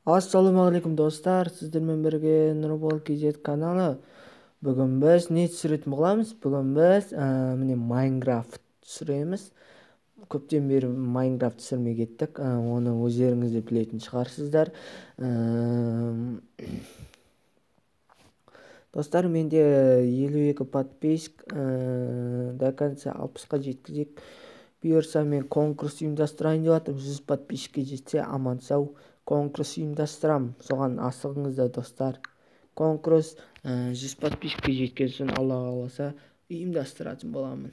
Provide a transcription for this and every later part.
Ассалаумағалейкум достар, сіздермен бірге Нұрбол KZ каналы. Бүгін біз не түсіретін боламыз? Бүгін біз міне Майнкрафт түсіреміз. Көптен бері Майнкрафт түсірмей кеттік. Оны өздеріңіз де білетін шығарсыздар. Достар, менде 52 подписчик, до конца 60-қа жеткізейік. Бұйырса мен конкурс ұйымдастырайын деп жатырмын. 100 подписчикке жетсе аман сау конкурс ұйымдастырам. Соған асығыңыздар достар. Конкурс 100 подписчикке жеткен соң Алла қаласа ұйымдастыратын боламын.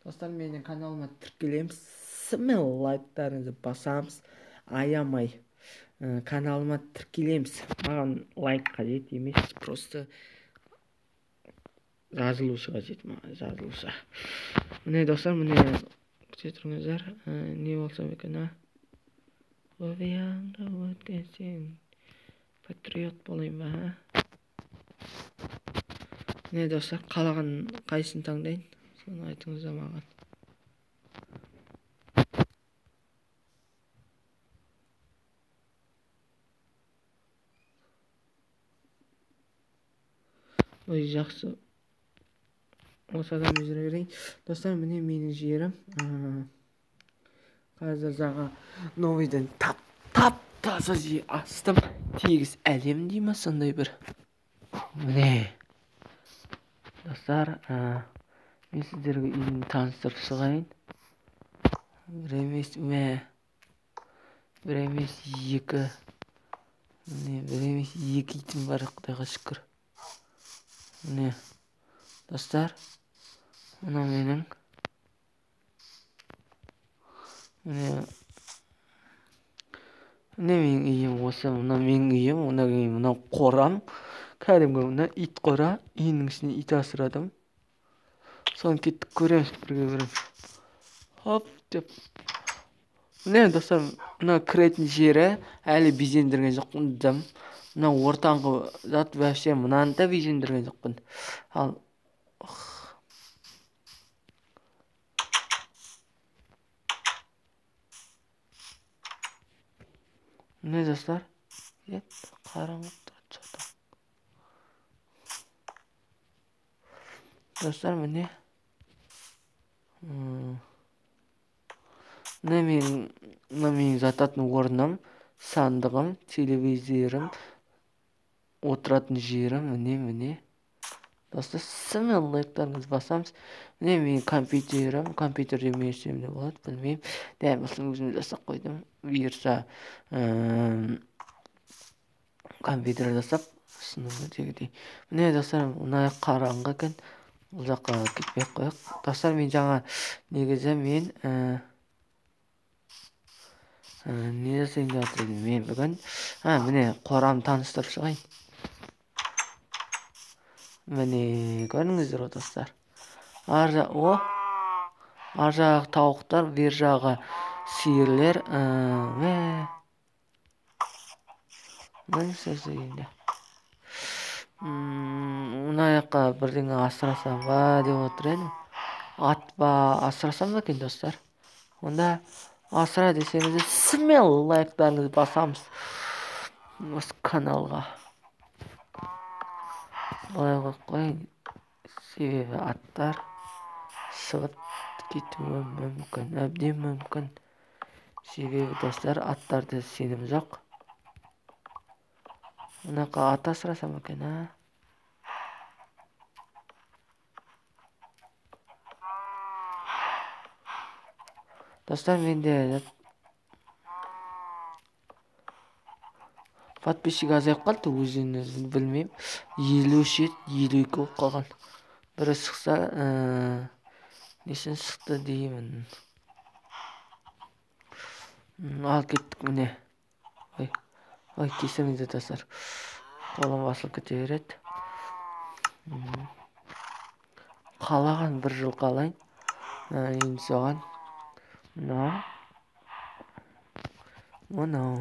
Достар, менің каналыма тіркелеміз. Смел лайктарыңызды басамыз. Аямай каналыма тіркелеміз. Маған лайк қажет емес, просто жазылушы қажет маған, жазылушы. Міне достар, міне күте тұрыңыздар. Не болсам екен, Ловияңда өткен сен патриот болайын ба? Не достар, қалаған қайсын таңдайын? Соны айтыңыздар маған. Ой, жақсы. Осы адамды жүре берейін. Достар, міне менің жерім. Қазір жаңа новыйдан таза жер астым. Тегіс әлем дей ма, сондай бір. Міне достар, мен сіздерге үйін таныстырып шығайын. Бір емес екі. Міне бір емес екі итім бар, Құдайға шүкір. Міне достар, мына менің міне менің үйім осы, мына менің үйім, мына қорам, кәдімгі мына ит қора, үйінің ішіне ит асырадым. Соны кеттік көреміз, бірге көреміз. Хоп деп. Міне достар, мына кіретін жері әлі безендірген жоқпын. Мына ортаңғы зат вообще мынаны да безендірген жоқпын. Ал міне достар, қараңғы тұрады. Достар, міне менің жататын орным, сандығым, телевизорым, отыратын жерім, міне. Достар, смел лайктарыңызды басамыз. Міне менің компьютерім, компьютерде не істеуім де болады, білмеймін. Дәл осыны өзім жасап қойдым. Бұйырса компьютер жасап, сынымды тегідей. Міне достар, мына қараңғы екен. Бұл жаққа кетпей қояйық. Достар, мен жаңа негізі мен не жасайын деп жатыр едім мен бүгін. Міне қорамды таныстырып шығайын. Міне көрдіңіздер ғой достар. Ар жағы тауықтар, бер жағы сиырлер. Мына жаққа бірдеңе асырасам ба деп отыр едім. Ат па асырасам ба екен достар. Онда асыра десеңіздер смел лайктарыңызды басамыз осы каналға. Былай қойып қойын, себебі аттар шығып кетуі мүмкін, әбден мүмкін. Себебі достар, аттарды сенім жоқ. Мұнақа ат асырасам екен, Достар, менде подписчик азайып қалды, өзін білмеймін. 53, 52 болып қалған. Бірі шықса, несін шықты деймін. Ал кеттік, міне. Ой, кесіріңізді достар. Қолым басылып кете береді. Қалаған бір жыл қалайын. Енді соған. Мұнау.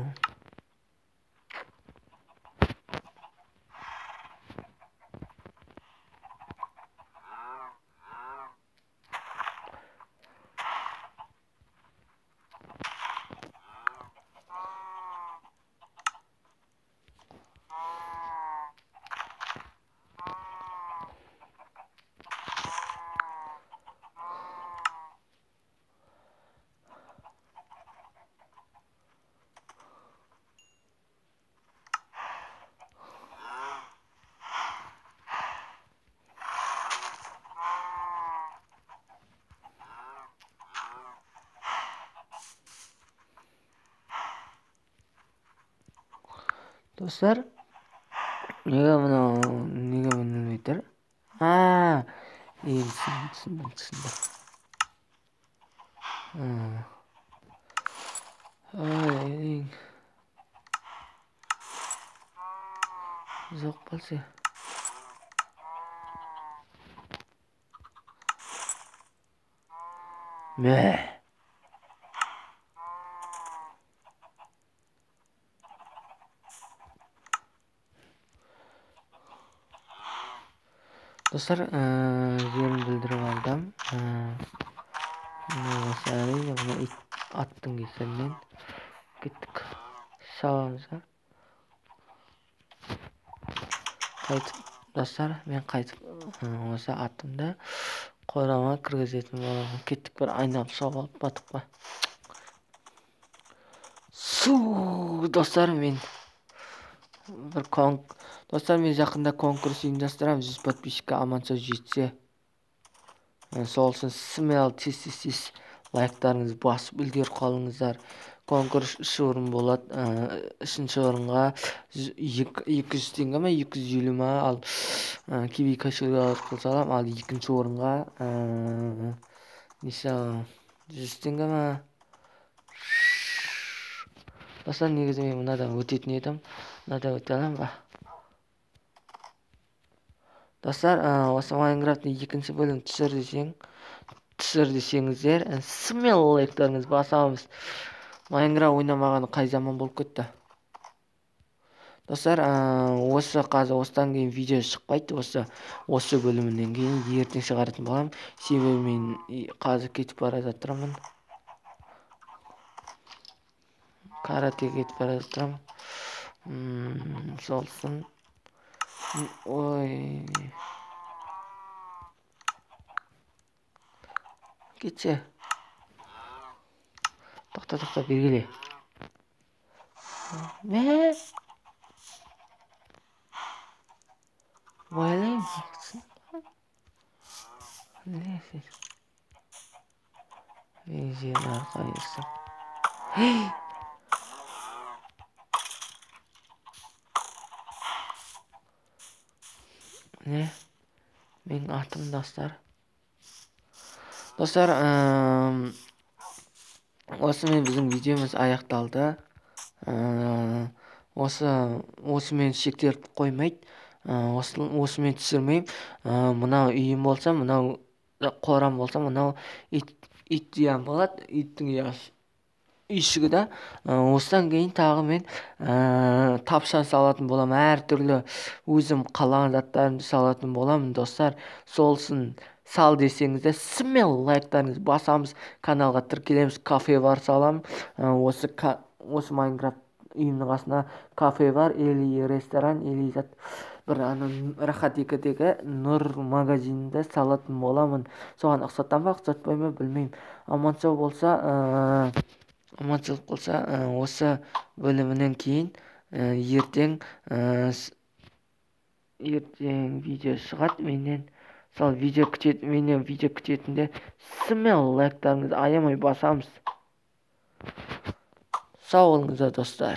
Достар, неге бұны тұр? Түсіндім. Жоқ болса. Достар, жерін білдіріп алдым. Мұны аттың кесірінен кеттік. Сауаңызға. Достар, мен қайтып осы аттымды қорама кіргізетін боламын. Кеттік, бір айналып соғылып батып па. Достар, мен жақында конкурс ұйымдастырамын. 100 подписчикке аман сау жетсе. Сол үшін смел тез лайктарыңызды басып үлгеріп қалыңыздар. Конкурс 3 орын болады. 3-ші орынға 200 теңге ме, 250 ма, ал киви кошелек арқылы салам. Ал 2-ші орынға 100 теңге ма. Достар, негізі мен мынадан өтетін едім. Мынадан өте алам ба? Достар, осы Майнкрафттың 2-ші бөлім түсір десеңіздер, смел лайктарыңыз басамыз. Майнкрафт ойнамағаны қай заман болып кетті. Достар, осыдан кейін видео шықпайды. Осы бөлімінен кейін ертең шығаратын болам. Себебі мен қазір кетіп бара жатырмын. Каратеге кетіп бара жатырмын. Солсын. Ой. Кетсе. Тоқта, бергеле. Ойлайым. Мен жерін арқа ерсім. Мен атым, достар. Достар, осымен біздің видеомыз аяқталды. Осымен шектеліп қоймайды. Осымен түсірмеймін. Мынау үйім болса, мынау қорам болса, мынау ит ұям болады. Иттің үйшігі да. Осыдан кейін тағы мен тапшан салатын болам. Әртүрлі өзім қалаған заттарымды салатын боламын, достар. Солсын сал десеңіздер, смел лайктарыңыз басамыз. Каналға тіркелеміз, кафе бар салам. Осы Майнкрафт үйімнің қасына кафе бар, или ресторан, или бір рахат екідегі нұр магазинінде салатын боламын. Соған ұқсатам ба, ұқсатпай ма, білмеймін. Амансау болса, осы бөлімінен кейін ертең видео шығады менен. Сол видео күтетінде смел лайктарыңызды аямай басамыз. Сау болыңыздар, достар.